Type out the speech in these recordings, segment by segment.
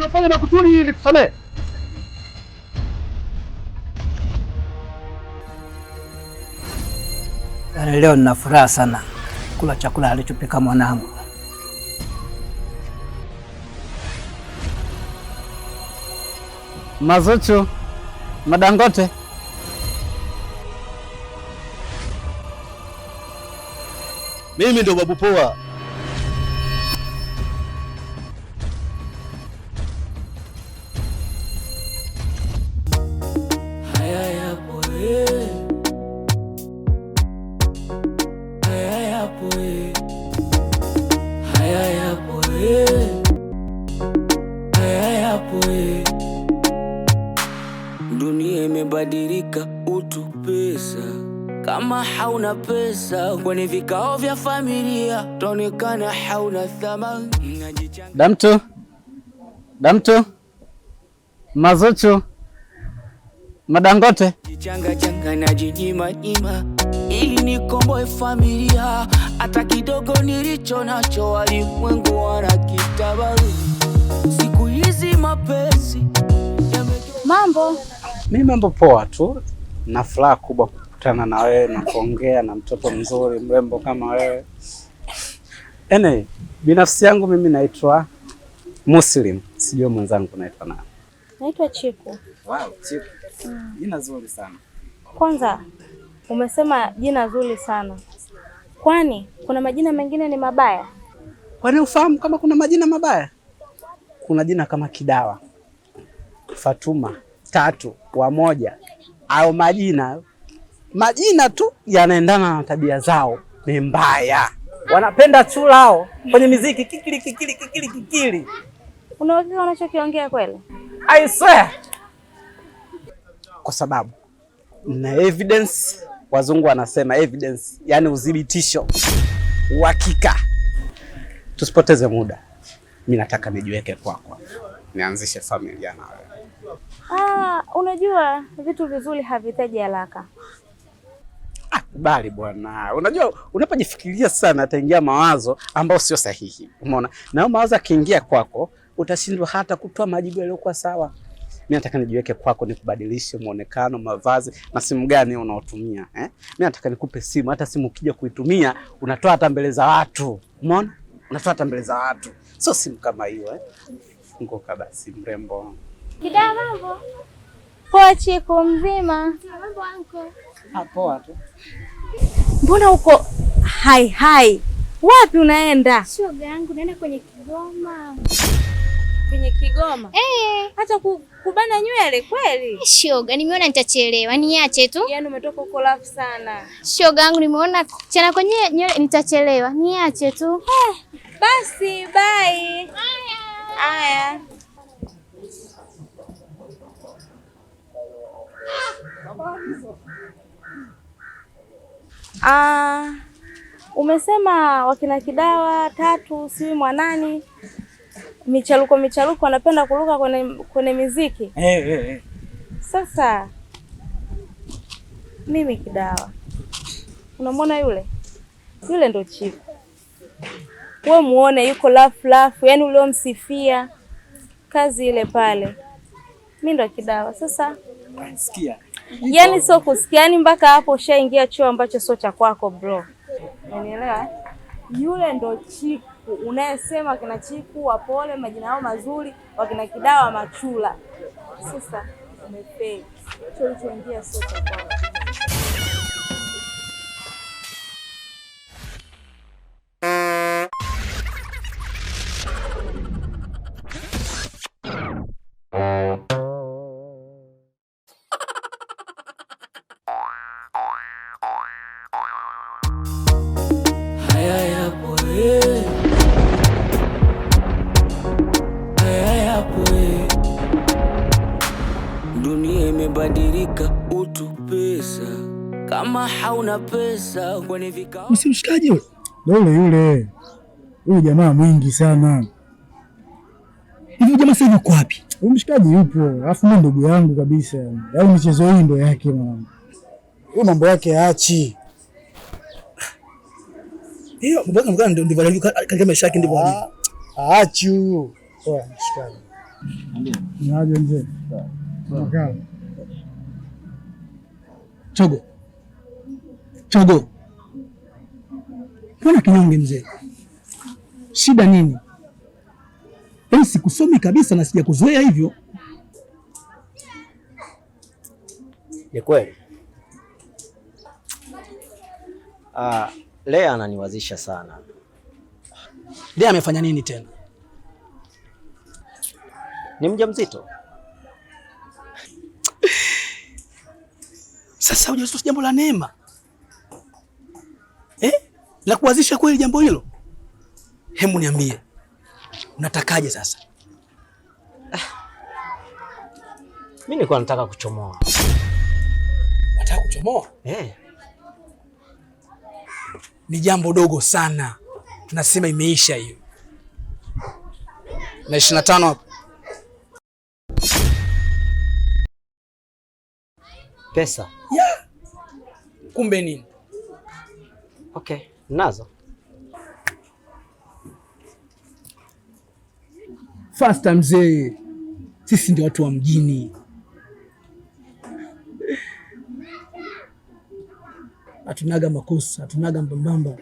tunafanya makusudi ili tusamehe. Leo nina furaha sana kula chakula alichopika mwanangu. Mazuchu, Madangote. Mimi ndo Babu Poa. Dunia imebadilika, utu pesa. Kama hauna pesa kwenye vikao vya familia taonekana hauna thamani. Damtu, Mazuchu, Madangote. Jichanga na jinyima ili nikomboe familia. Hata kidogo nilicho nacho walimwengu wanakitabaru. Siku hizi mapenzi mambo. Mimi mambo poa tu. Na furaha kubwa kukutana na wewe na kuongea na mtoto mzuri mrembo kama wewe. Binafsi yangu mimi naitwa Muslim. Sijui mwenzangu naitwa nani? Naitwa Chiku. Wow, Chiku. Jina zuri sana. Kwanza umesema jina zuri sana. Kwani kuna majina mengine ni mabaya? Kwani ufahamu kama kuna majina mabaya? Kuna jina kama Kidawa, Fatuma, Tatu, Wamoja, au majina tu yanaendana na tabia zao ni mbaya. Wanapenda chulao kwenye muziki kikili. Unaweza unachokiongea kweli? I swear. Kwa sababu na evidence, wazungu wanasema evidence, yani udhibitisho, uhakika. Tusipoteze muda. Mimi nataka nijiweke kwako. Nianzishe familia na wewe. Unajua vitu vizuri havihitaji haraka. Bali bwana. Unajua unapojifikiria sana ataingia mawazo ambayo sio sahihi. Umeona? Na mawazo akiingia kwako utashindwa hata kutoa majibu yaliyokuwa sawa. Mimi nataka nijiweke kwako, nikubadilishe muonekano, mavazi na simu gani unaotumia, Mimi nataka nikupe simu, hata simu ukija kuitumia unatoa hata mbele za watu. Umeona? Unatoa hata mbele za watu. Sio simu kama hiyo, Ngoka basi mrembo. Kidawa mambo. Poa Chiku, mzima. Mambo anko. Poa tu. Mbona uko hai? Wapi unaenda? Shoga yangu naenda kwenye Kigoma. Kwenye Kigoma? Hata kubana nywele kweli? Shoga, nimeona nitachelewa, niache tu. Yaani umetoka huko lafu sana. Shoga yangu nimeona chana kwenye nywele nitachelewa, niache tu. Basi bye. Haya. Umesema wakina Kidawa, Tatu, si mwanani, michaluko wanapenda kuruka kwenye muziki. Sasa mimi Kidawa, unamwona yule ndo Chiku. Wewe muone yuko lafu, yani uliomsifia kazi ile pale. Mimi ndo Kidawa. Sasa sikia. Yani sio kusikia, yani mpaka hapo ushaingia chuo ambacho sio cha kwako bro. Unielewa? Yule ndo Chiku unayesema wakina Chiku wapole, majina yao mazuri, wakina Kidawa machula. Sasa umefeli. Chuo ulichoingia sio cha kwako. Dunia imebadilika, utu pesa. Kama hauna pesa kwenye vikao. Usimshikaje wewe? Yule. Huyu jamaa mwingi sana. Hivi jamaa sasa yuko wapi? Huyu mshikaji yupo. Alafu mimi ndugu yangu kabisa. Yaani michezo hii ndio yake mwanangu. Huyu mambo yake aachi. Hiyo mbona ndio ndivyo katika maisha yake ndivyo. Aachi huyo. Poa mshikaji. Niaje mzee? Sawa. Chogo. Chogo. Mbona kinyonge mzee? Shida nini? Sikusomi kabisa na sijakuzoea hivyo. Ni kweli. Lea ananiwazisha sana. Lea amefanya nini tena? Ni mjamzito. Sasa ujauzito si jambo la neema. La kuwazisha kweli jambo hilo? Hebu niambie. Unatakaje sasa? Mimi nilikuwa nataka kuchomoa. Nataka kuchomoa? Ni jambo dogo sana. Tunasema imeisha hiyo. Na 25 hapo. Pesa? Yeah. Kumbe nini? Okay, nazo. Fasta mzee. Sisi ndio watu wa mjini. Hatunaga makosa, hatunaga mbambamba.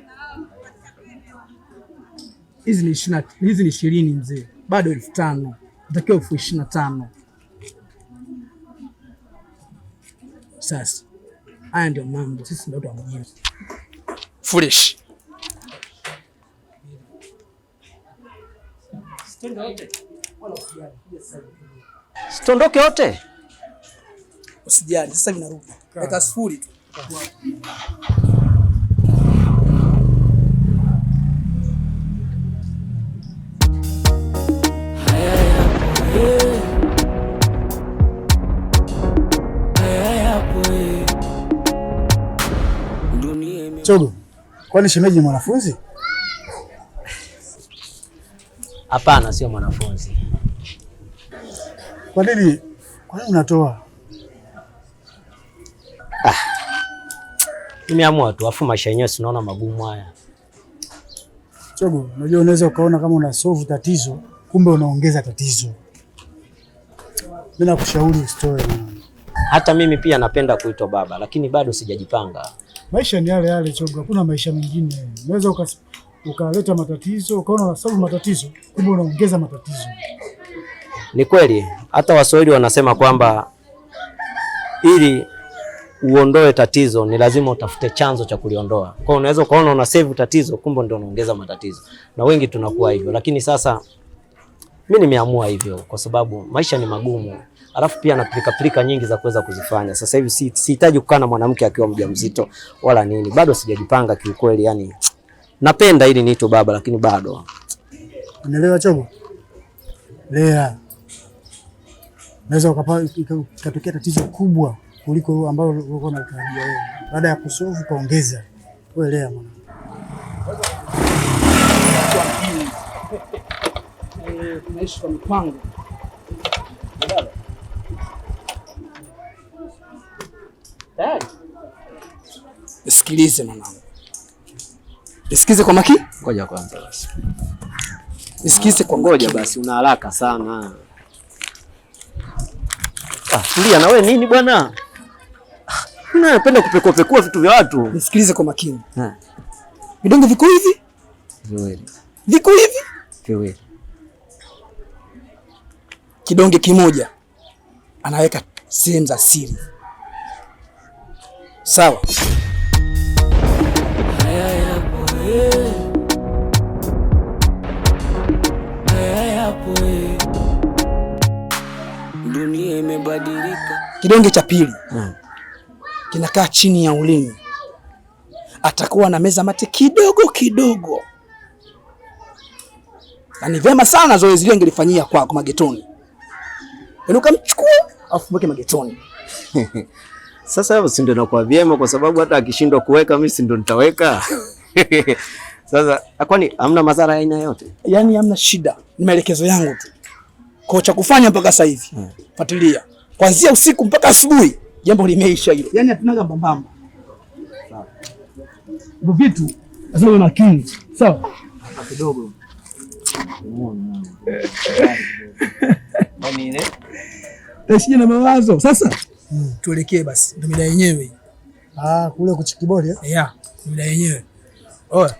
Hizi ni 20 mzee. Bado 1500. Natakiwa 25,000. Sasa haya ndio mambo, sisi ndio watu wa mjini. Foolish. Sitondoke wote. Usijali, sasa vinarudi. Weka sifuri tu. Chogo, kwani shemeji mwanafunzi? Hapana, sio mwanafunzi. Kwa nini unatoa? Nimeamua tu, afu maisha yenyewe tunaona magumu haya. Chogo, unajua unaweza ukaona kama una solve tatizo, kumbe unaongeza tatizo. Mimi nakushauri usitoe. Hata mimi pia napenda kuitwa baba, lakini bado sijajipanga. Maisha ni yale yale Chogo, hakuna maisha mengine. Unaweza ukaleta matatizo, ukaona unasolve matatizo, kumbe unaongeza matatizo. Ni kweli, hata Waswahili wanasema kwamba ili uondoe tatizo ni lazima utafute chanzo cha kuliondoa. Kwa hiyo unaweza ukaona una save tatizo, kumbe ndio unaongeza matatizo. Na wengi tunakuwa hivyo, lakini sasa mimi nimeamua hivyo kwa sababu maisha ni magumu. Alafu pia na pilika nyingi za kuweza kuzifanya. Sasa hivi sihitaji kukaa na mwanamke akiwa mjamzito wala nini. Bado sijajipanga kiukweli, yani napenda ili niitwe baba lakini bado. Unaelewa Chogo? Lea. Naweza ukatokea tatizo kubwa kuliko ambalo ulikuwa unatarajia wewe. Baada ya kusolve kaongeza. Wewe lea mwana. Tunaishi kwa mpango. Nisikilize mwanangu. Nisikize kwa makini. Ngoja kwanza basi. Nisikize kwa ngoja basi, una haraka sana. Tulia na wewe nini bwana? Mimi napenda kupekua vitu vya watu. Nisikilize kwa makini. Vidonge viko hivi? Viwili. Viko hivi? Viwili. Kidonge kimoja anaweka sehemu za siri. Sawa? Dunia imebadilika. Kidonge cha pili kinakaa chini ya ulimi. Atakuwa na meza mate kidogo kidogo. Na ni vema sana zoezi hili angelifanyia kwako magetoni. Ukamchukua afu mweke magetoni. Sasa hapo si ndio nakuwa vyema kwa sababu hata akishindwa kuweka mimi si ndio nitaweka. Sasa kwani hamna madhara aina yote? Yaani hamna shida. Ni maelekezo yangu tu. Kwa cha kufanya mpaka sasa hivi. Fuatilia. Kuanzia usiku mpaka asubuhi jambo limeisha hilo. Yaani hatunaga mbambamba. Sawa. Hivyo vitu lazima uwe makini. Sawa? Kidogo. yani ile. Taishije na mawazo. Sasa tuelekee basi. Ndio mida yenyewe. Kule kuchikiboli Yeah, mida yenyewe. Oya.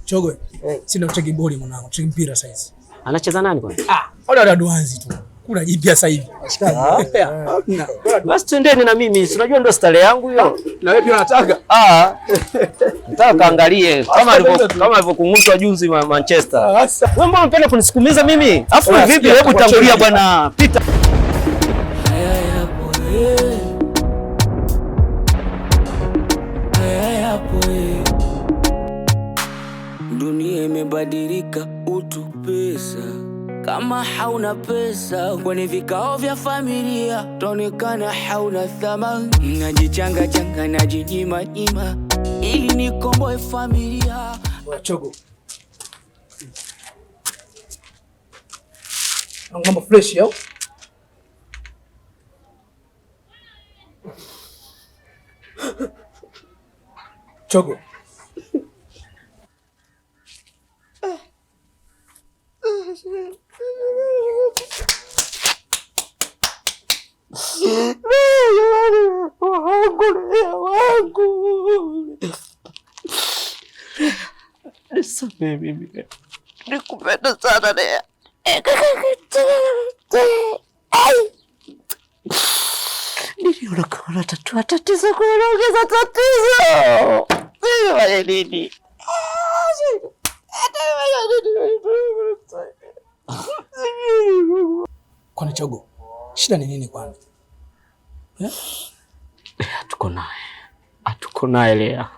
Chogo. Sina kucheki boli mwanangu. Cheki mpira sasa hizi. Anacheza nani kwani? Wale duanzi tu. Kuna jipya sasa hivi. Basi twendeni na mimi. Si unajua ndo style yangu hiyo. Na wewe pia unataka? Nataka kaangalie kama alivyokung'utwa juzi Manchester. Wewe mbona unapenda kunisukumiza mimi? Afu vipi, hebu tangulia bwana. Pita. Dunia imebadilika, utu pesa. Kama hauna pesa kwenye vikao vya familia, taonekana hauna thamani. Najichanga changa, najinyima nyima ili nikomboe familia. Chogo. Mambo fresh yao. Chogo. Nisamehe mimi. Nikupenda sana Lea. Niliona kama tatua tatizo kuongeza tatizo. Wewe nini? Kwani Chogo, shida ni nini kwani? Hatuko naye Lea.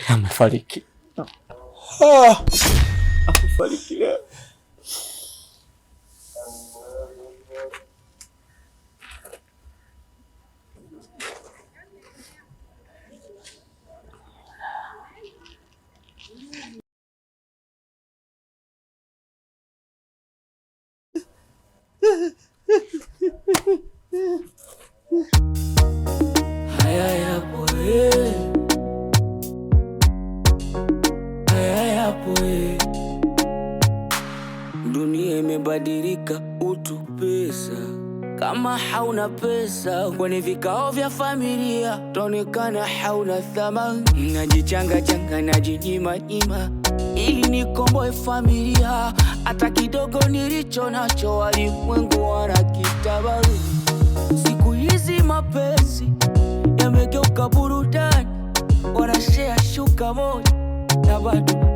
Amefariki. Amefariki Lea. Dunia imebadilika, utu pesa. Kama hauna pesa kwenye vikao vya familia, taonekana hauna thamani. Najichanga changa, najinyima nyima ili nikomboe familia. Hata kidogo nilicho nacho walimwengu wanakitabari. Siku hizi mapenzi yamegeuka burudani, wanashare shuka moja na bado